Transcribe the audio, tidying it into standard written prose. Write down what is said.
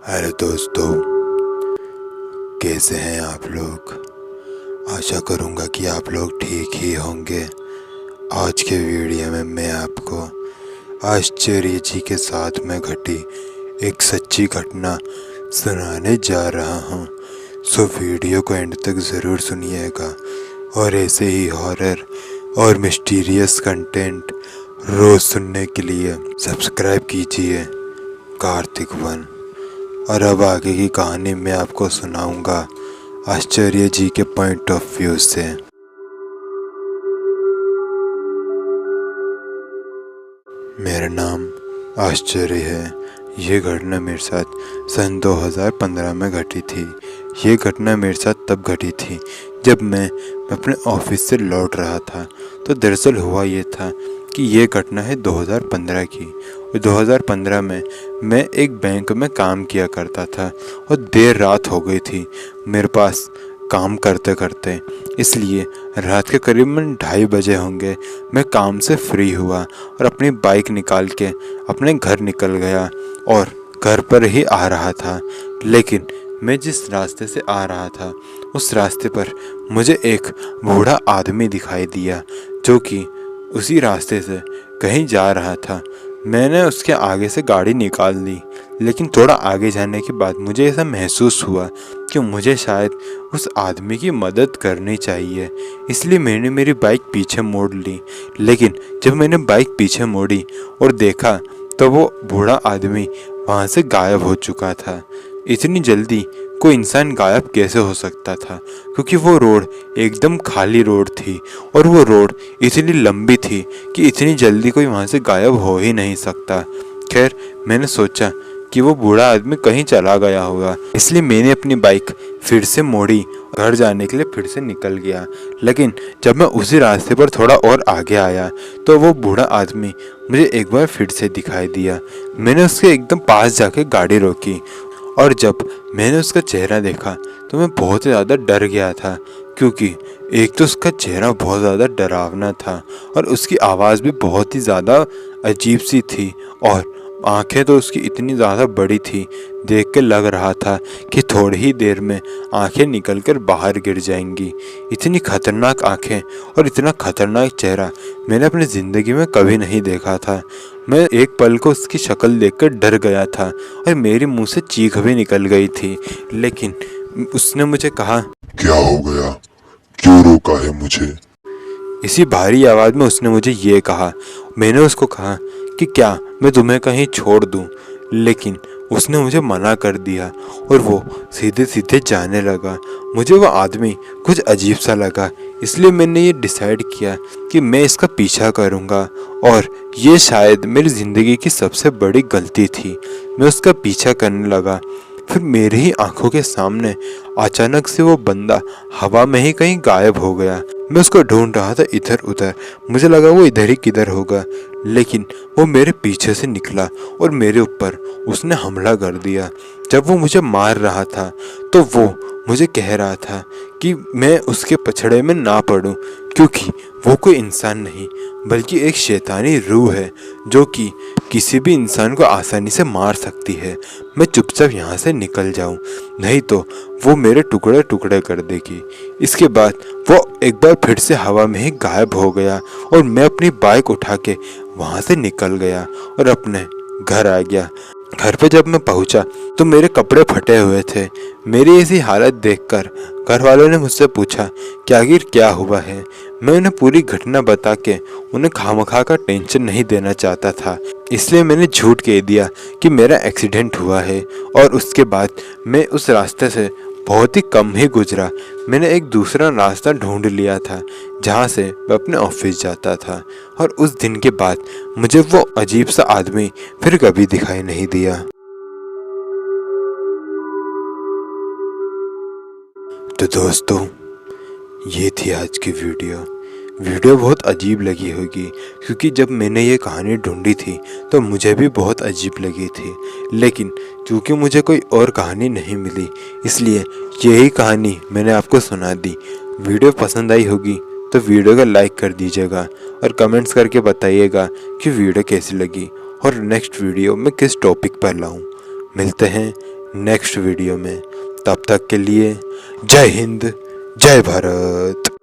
Hello दोस्तों, कैसे हैं आप लोग। आशा करूँगा कि आप लोग ठीक ही होंगे। आज के वीडियो में मैं आपको आश्चर्य जी के साथ में घटी एक सच्ची घटना सुनाने जा रहा हूँ। सो वीडियो को एंड तक ज़रूर सुनिएगा और ऐसे ही हॉरर और मिस्टीरियस कंटेंट रोज़ सुनने के लिए सब्सक्राइब कीजिए कार्तिक वन। और अब आगे की कहानी मैं आपको सुनाऊंगा आश्चर्य जी के पॉइंट ऑफ व्यू से। मेरा नाम आश्चर्य है। ये घटना मेरे साथ सन 2015 में घटी थी। ये घटना मेरे साथ तब घटी थी जब मैं अपने ऑफिस से लौट रहा था। तो दरअसल हुआ ये था कि ये घटना है 2015 की। और 2015 में मैं एक बैंक में काम किया करता था और देर रात हो गई थी मेरे पास काम करते करते। इसलिए रात के करीबन 2:30 बजे होंगे मैं काम से फ्री हुआ और अपनी बाइक निकाल के अपने घर निकल गया और घर पर ही आ रहा था। लेकिन मैं जिस रास्ते से आ रहा था उस रास्ते पर मुझे एक बूढ़ा आदमी दिखाई दिया जो कि उसी रास्ते से कहीं जा रहा था। मैंने उसके आगे से गाड़ी निकाल ली, लेकिन थोड़ा आगे जाने के बाद मुझे ऐसा महसूस हुआ कि मुझे शायद उस आदमी की मदद करनी चाहिए। इसलिए मैंने मेरी बाइक पीछे मोड़ ली। लेकिन जब मैंने बाइक पीछे मोड़ी और देखा तो वो बूढ़ा आदमी वहाँ से गायब हो चुका था। इतनी जल्दी कोई इंसान गायब कैसे हो सकता था, क्योंकि वो रोड एकदम खाली रोड थी और वो रोड इतनी लंबी थी कि इतनी जल्दी कोई वहाँ से गायब हो ही नहीं सकता। खैर, मैंने सोचा कि वो बूढ़ा आदमी कहीं चला गया होगा, इसलिए मैंने अपनी बाइक फिर से मोड़ी। घर जाने के लिए फिर से निकल गया। लेकिन जब मैं उसी रास्ते पर थोड़ा और आगे आया तो वो बूढ़ा आदमी मुझे एक बार फिर से दिखाई दिया। मैंने उसके एकदम पास जाके गाड़ी रोकी और जब मैंने उसका चेहरा देखा तो मैं बहुत ज़्यादा डर गया था, क्योंकि एक तो उसका चेहरा बहुत ज़्यादा डरावना था और उसकी आवाज़ भी बहुत ही ज़्यादा अजीब सी थी और आंखें तो उसकी इतनी ज़्यादा बड़ी थी, देख के लग रहा था कि थोड़ी ही देर में आंखें निकलकर बाहर गिर जाएंगी। इतनी खतरनाक आंखें और इतना खतरनाक चेहरा मैंने अपनी ज़िंदगी में कभी नहीं देखा था। मैं एक पल को उसकी शक्ल देखकर डर गया था और मेरे मुंह से चीख भी निकल गई थी। लेकिन उसने मुझे कहा, क्या हो गया, क्यों रोका है मुझे। इसी भारी आवाज़ में उसने मुझे ये कहा। मैंने उसको कहा कि क्या मैं तुम्हें कहीं छोड़ दूं, लेकिन उसने मुझे मना कर दिया और वो सीधे सीधे जाने लगा। मुझे वो आदमी कुछ अजीब सा लगा, इसलिए मैंने ये डिसाइड किया कि मैं इसका पीछा करूँगा और ये शायद मेरी ज़िंदगी की सबसे बड़ी गलती थी। मैं उसका पीछा करने लगा। फिर मेरी ही आंखों के सामने अचानक से वो बंदा हवा में ही कहीं गायब हो गया। मैं उसको ढूंढ रहा था इधर उधर। मुझे लगा वो इधर ही किधर होगा, लेकिन वो मेरे पीछे से निकला और मेरे ऊपर उसने हमला कर दिया। जब वो मुझे मार रहा था तो वो मुझे कह रहा था कि मैं उसके पछड़े में ना पड़ूं, क्योंकि वो कोई इंसान नहीं बल्कि एक शैतानी रूह है जो कि किसी भी इंसान को आसानी से मार सकती है। मैं चुपचाप यहाँ से निकल जाऊँ, नहीं तो वो मेरे टुकड़े टुकड़े कर देगी। इसके बाद वो एक बार फिर से हवा में ही गायब हो गया और मैं अपनी बाइक उठा के वहाँ से निकल गया और अपने घर आ गया। घर पे जब मैं पहुंचा तो मेरे कपड़े फटे हुए थे। मेरी ऐसी हालत देखकर घर वालों ने मुझसे पूछा कि आखिर क्या हुआ है। मैं उन्हें पूरी घटना बता के उन्हें खामखा का टेंशन नहीं देना चाहता था, इसलिए मैंने झूठ कह दिया कि मेरा एक्सीडेंट हुआ है। और उसके बाद मैं उस रास्ते से बहुत ही कम ही गुजरा। मैंने एक दूसरा रास्ता ढूंढ लिया था जहाँ से मैं अपने ऑफिस जाता था और उस दिन के बाद मुझे वो अजीब सा आदमी फिर कभी दिखाई नहीं दिया। तो दोस्तों, ये थी आज की वीडियो बहुत अजीब लगी होगी, क्योंकि जब मैंने ये कहानी ढूंढी थी तो मुझे भी बहुत अजीब लगी थी। लेकिन क्योंकि मुझे कोई और कहानी नहीं मिली, इसलिए यही कहानी मैंने आपको सुना दी। वीडियो पसंद आई होगी तो वीडियो को लाइक कर दीजिएगा और कमेंट्स करके बताइएगा कि वीडियो कैसी लगी और नेक्स्ट वीडियो मैं किस टॉपिक पर लाऊं। मिलते हैं नेक्स्ट वीडियो में। तब तक के लिए जय हिंद, जय भारत।